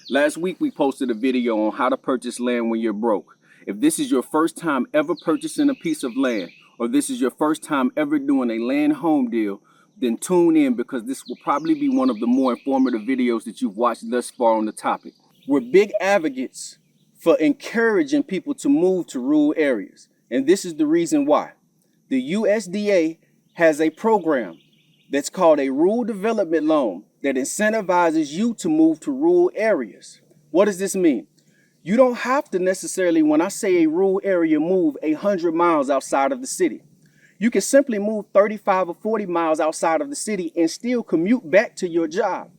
Last week we posted a video on how to purchase land when you're broke. If this is your first time ever purchasing a piece of land, or this is your first time ever doing a land home deal, then tune in because this will probably be one of the more informative videos that you've watched thus far on the topic. We're big advocates for encouraging people to move to rural areas, and this is the reason why. The USDA has a program that's called a rural development loan that incentivizes you to move to rural areas. What does this mean? You don't have to necessarily, when I say a rural area, move 100 miles outside of the city. You can simply move 35 or 40 miles outside of the city and still commute back to your job.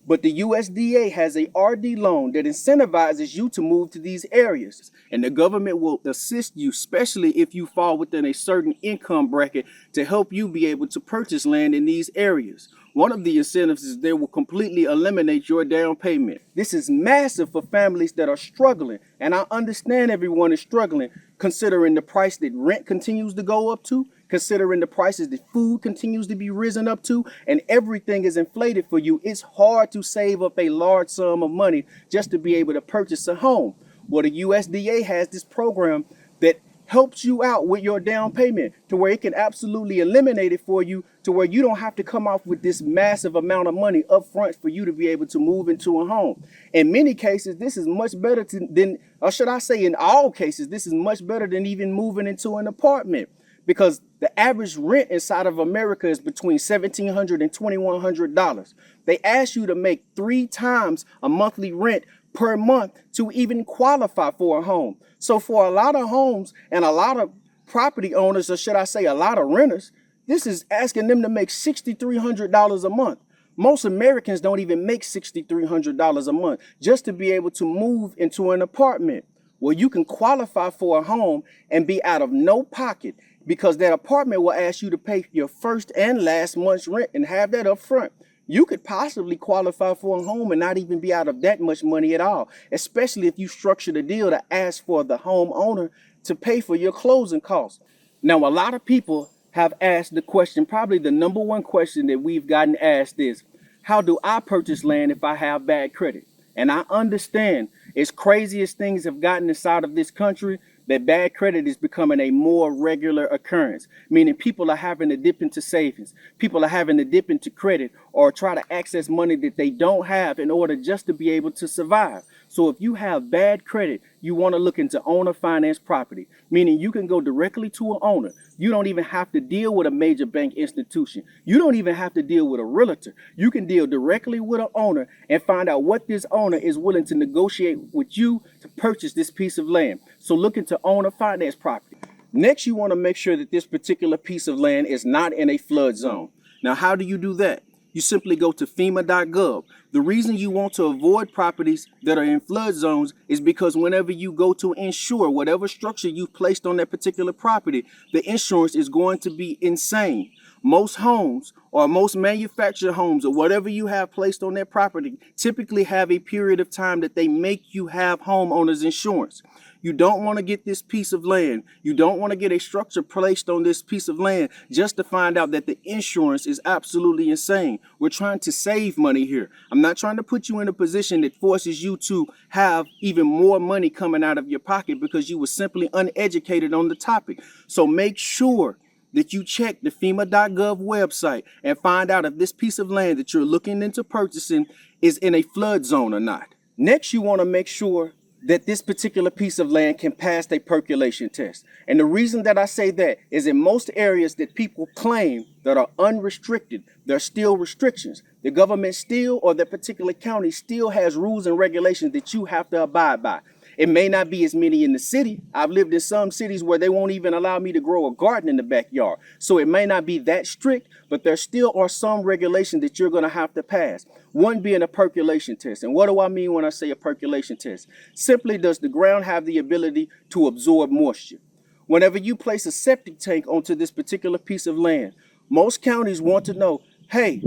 But the USDA has a RD loan that incentivizes you to move to these areas. And the government will assist you, especially if you fall within a certain income bracket, to help you be able to purchase land in these areas. One of the incentives is they will completely eliminate your down payment. This is massive for families that are struggling. And I understand everyone is struggling, considering the price that rent continues to go up to, considering the prices that food continues to be risen up to, and everything is inflated for you. It's hard to save up a large sum of money just to be able to purchase a home. Well, the USDA has this program that helps you out with your down payment to where it can absolutely eliminate it for you, to where you don't have to come off with this massive amount of money up front for you to be able to move into a home. In many cases, this is much better than, or should I say in all cases, this is much better than even moving into an apartment, because the average rent inside of America is between $1,700 and $2,100. They ask you to make 3 times a monthly rent per month to even qualify for a home. So for a lot of homes and a lot of property owners, or should I say a lot of renters, this is asking them to make $6,300 a month. Most Americans don't even make $6,300 a month just to be able to move into an apartment. Well, you can qualify for a home and be out of no pocket, because that apartment will ask you to pay your first and last month's rent and have that up front. You could possibly qualify for a home and not even be out of that much money at all, especially if you structure the deal to ask for the homeowner to pay for your closing costs. Now, a lot of people have asked the question, probably the number one question that we've gotten asked is, how do I purchase land if I have bad credit? And I understand, as crazy as things have gotten inside of this country, that bad credit is becoming a more regular occurrence, meaning people are having to dip into savings. People are having to dip into credit or try to access money that they don't have in order just to be able to survive. So if you have bad credit, you want to look into owner finance property, meaning you can go directly to an owner. You don't even have to deal with a major bank institution. You don't even have to deal with a realtor. You can deal directly with an owner and find out what this owner is willing to negotiate with you to purchase this piece of land. So look into owner finance property. Next, you want to make sure that this particular piece of land is not in a flood zone. Now, how do you do that? You simply go to FEMA.gov. The reason you want to avoid properties that are in flood zones is because whenever you go to insure whatever structure you've placed on that particular property, the insurance is going to be insane. Most homes or most manufactured homes or whatever you have placed on that property typically have a period of time that they make you have homeowners insurance. You don't want to get this piece of land. You don't want to get a structure placed on this piece of land just to find out that the insurance is absolutely insane. We're trying to save money here. I'm not trying to put you in a position that forces you to have even more money coming out of your pocket because you were simply uneducated on the topic. So make sure that you check the FEMA.gov website and find out if this piece of land that you're looking into purchasing is in a flood zone or not. Next, you want to make sure that this particular piece of land can pass a percolation test. And the reason that I say that is in most areas that people claim that are unrestricted, there are still restrictions. The government still, or the particular county still has rules and regulations that you have to abide by. It may not be as many in the city. I've lived in some cities where they won't even allow me to grow a garden in the backyard. So it may not be that strict, but there still are some regulations that you're going to have to pass. One being a percolation test. And what do I mean when I say a percolation test? Simply, does the ground have the ability to absorb moisture? Whenever you place a septic tank onto this particular piece of land, most counties want to know, hey,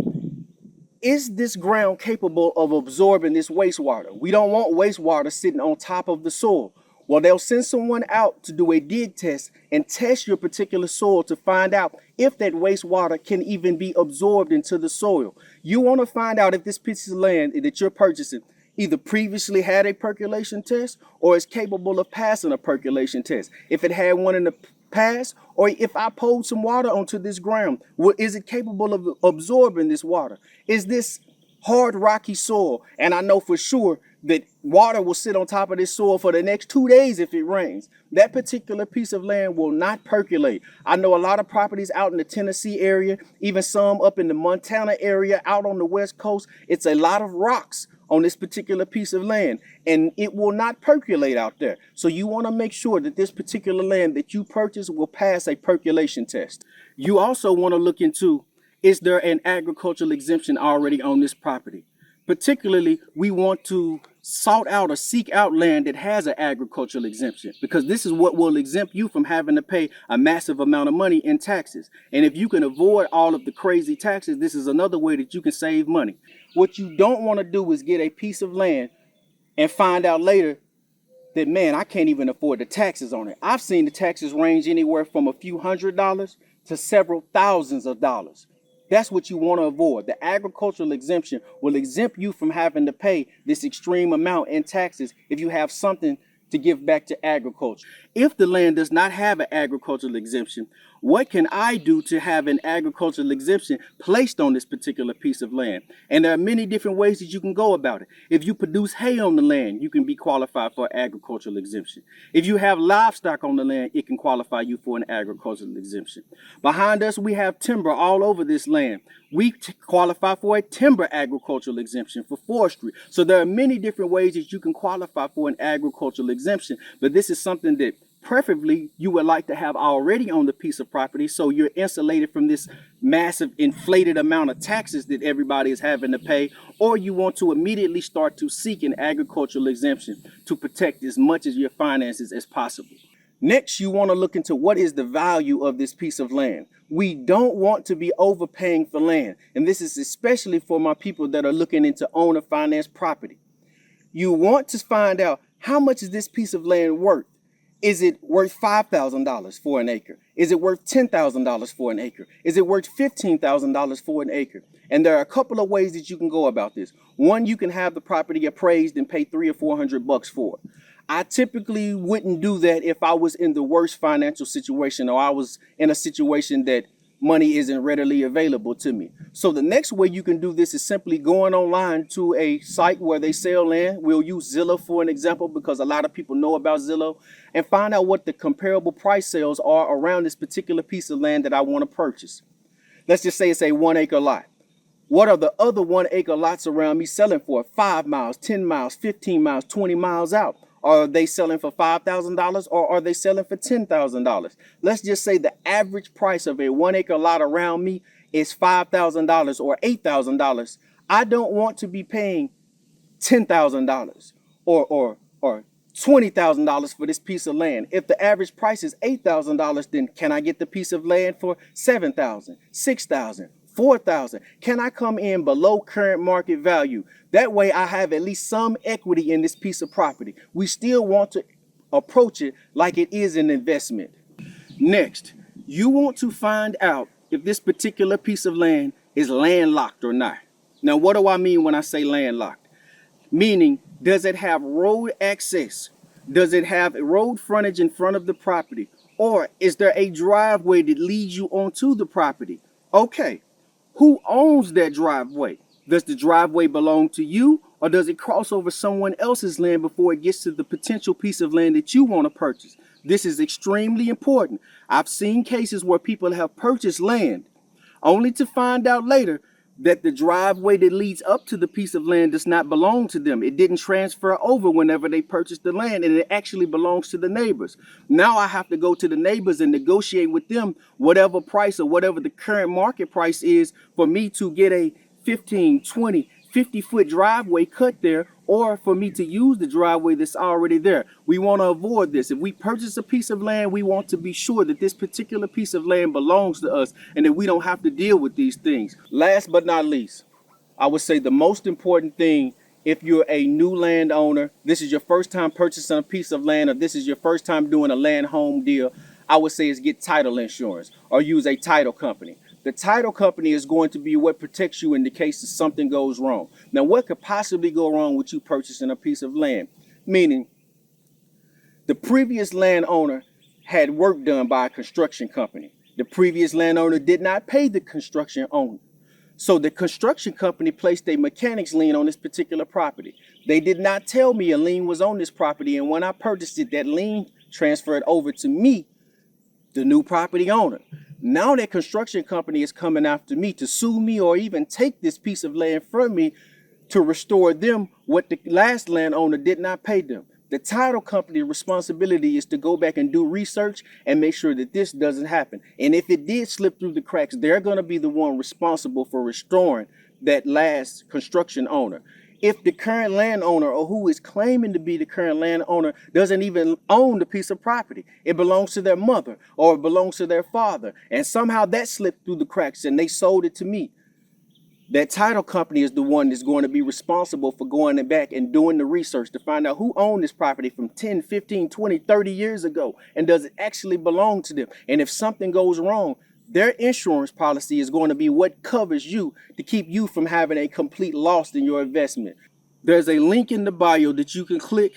is this ground capable of absorbing this wastewater? We don't want wastewater sitting on top of the soil. Well, they'll send someone out to do a dig test and test your particular soil to find out if that wastewater can even be absorbed into the soil. You want to find out if this piece of land that you're purchasing either previously had a percolation test or is capable of passing a percolation test. If it had one in the past, or if I poured some water onto this ground, is it capable of absorbing this water? Is this hard, rocky soil? And I know for sure that water will sit on top of this soil for the next 2 days if it rains. That particular piece of land will not percolate. I know a lot of properties out in the Tennessee area, even some up in the Montana area, out on the West Coast. It's a lot of rocks on this particular piece of land, and it will not percolate out there. So you want to make sure that this particular land that you purchase will pass a percolation test. You also want to look into, is there an agricultural exemption already on this property? Particularly, we want to sought out or seek out land that has an agricultural exemption, because this is what will exempt you from having to pay a massive amount of money in taxes. And if you can avoid all of the crazy taxes, this is another way that you can save money. What you don't want to do is get a piece of land and find out later that, man, I can't even afford the taxes on it. I've seen the taxes range anywhere from a few $100s to several thousands of dollars. That's what you want to avoid. The agricultural exemption will exempt you from having to pay this extreme amount in taxes if you have something to give back to agriculture. If the land does not have an agricultural exemption, what can I do to have an agricultural exemption placed on this particular piece of land? And there are many different ways that you can go about it. If you produce hay on the land, you can be qualified for an agricultural exemption. If you have livestock on the land, it can qualify you for an agricultural exemption. Behind us, we have timber all over this land. We qualify for a timber agricultural exemption for forestry. So there are many different ways that you can qualify for an agricultural exemption, but this is something that preferably you would like to have already on the piece of property, so you're insulated from this massive inflated amount of taxes that everybody is having to pay, or you want to immediately start to seek an agricultural exemption to protect as much of your finances as possible. Next, you want to look into what is the value of this piece of land. We don't want to be overpaying for land, and this is especially for my people that are looking into owner finance property. You want to find out, how much is this piece of land worth? Is it worth $5,000 for an acre? Is it worth $10,000 for an acre? Is it worth $15,000 for an acre? And there are a couple of ways that you can go about this. One, you can have the property appraised and pay $300 or $400 for it. I typically wouldn't do that if I was in the worst financial situation, or I was in a situation that money isn't readily available to me. So the next way you can do this is simply going online to a site where they sell land. We'll use Zillow for an example, because a lot of people know about Zillow, and find out what the comparable price sales are around this particular piece of land that I want to purchase. Let's just say it's a 1 acre lot. What are the other 1 acre lots around me selling for? 5 miles, 10 miles, 15 miles, 20 miles out. Are they selling for $5,000 or are they selling for $10,000? Let's just say the average price of a 1 acre lot around me is $5,000 or $8,000. I don't want to be paying $10,000 or $20,000 for this piece of land. If the average price is $8,000, then can I get the piece of land for $7,000, $6,000, $4,000? Can I come in below current market value? That way I have at least some equity in this piece of property. We still want to approach it like it is an investment. Next, you want to find out if this particular piece of land is landlocked or not. Now, what do I mean when I say landlocked? Meaning, does it have road access? Does it have road frontage in front of the property? Or is there a driveway that leads you onto the property? Okay, who owns that driveway? Does the driveway belong to you, or does it cross over someone else's land before it gets to the potential piece of land that you want to purchase? This is extremely important. I've seen cases where people have purchased land only to find out later that the driveway that leads up to the piece of land does not belong to them. It didn't transfer over whenever they purchased the land, and it actually belongs to the neighbors. Now I have to go to the neighbors and negotiate with them whatever price or whatever the current market price is for me to get a 15, 20, 50-foot driveway cut there, or for me to use the driveway that's already there. We want to avoid this. If we purchase a piece of land, we want to be sure that this particular piece of land belongs to us and that we don't have to deal with these things. Last but not least, I would say the most important thing, if you're a new landowner, this is your first time purchasing a piece of land, or this is your first time doing a land home deal, I would say is get title insurance or use a title company. The title company is going to be what protects you in the case that something goes wrong. Now, what could possibly go wrong with you purchasing a piece of land? Meaning, the previous landowner had work done by a construction company. The previous landowner did not pay the construction owner. So the construction company placed a mechanics lien on this particular property. They did not tell me a lien was on this property, and when I purchased it, that lien transferred over to me, the new property owner. Now that construction company is coming after me to sue me or even take this piece of land from me to restore them what the last landowner did not pay them. The title company's responsibility is to go back and do research and make sure that this doesn't happen. And if it did slip through the cracks, they're going to be the one responsible for restoring that last construction owner. If the current landowner, or who is claiming to be the current landowner, doesn't even own the piece of property, it belongs to their mother or it belongs to their father, and somehow that slipped through the cracks and they sold it to me, that title company is the one that's going to be responsible for going back and doing the research to find out who owned this property from 10, 15, 20, 30 years ago, and does it actually belong to them? And if something goes wrong, their insurance policy is going to be what covers you to keep you from having a complete loss in your investment. There's a link in the bio that you can click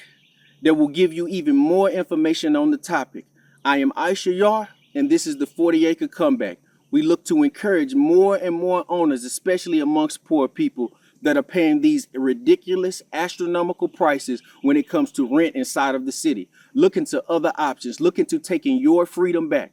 that will give you even more information on the topic. I am Aisha Yar, and this is the 40 Acre Comeback. We look to encourage more and more owners, especially amongst poor people, that are paying these ridiculous, astronomical prices when it comes to rent inside of the city. Look into other options. Look into taking your freedom back.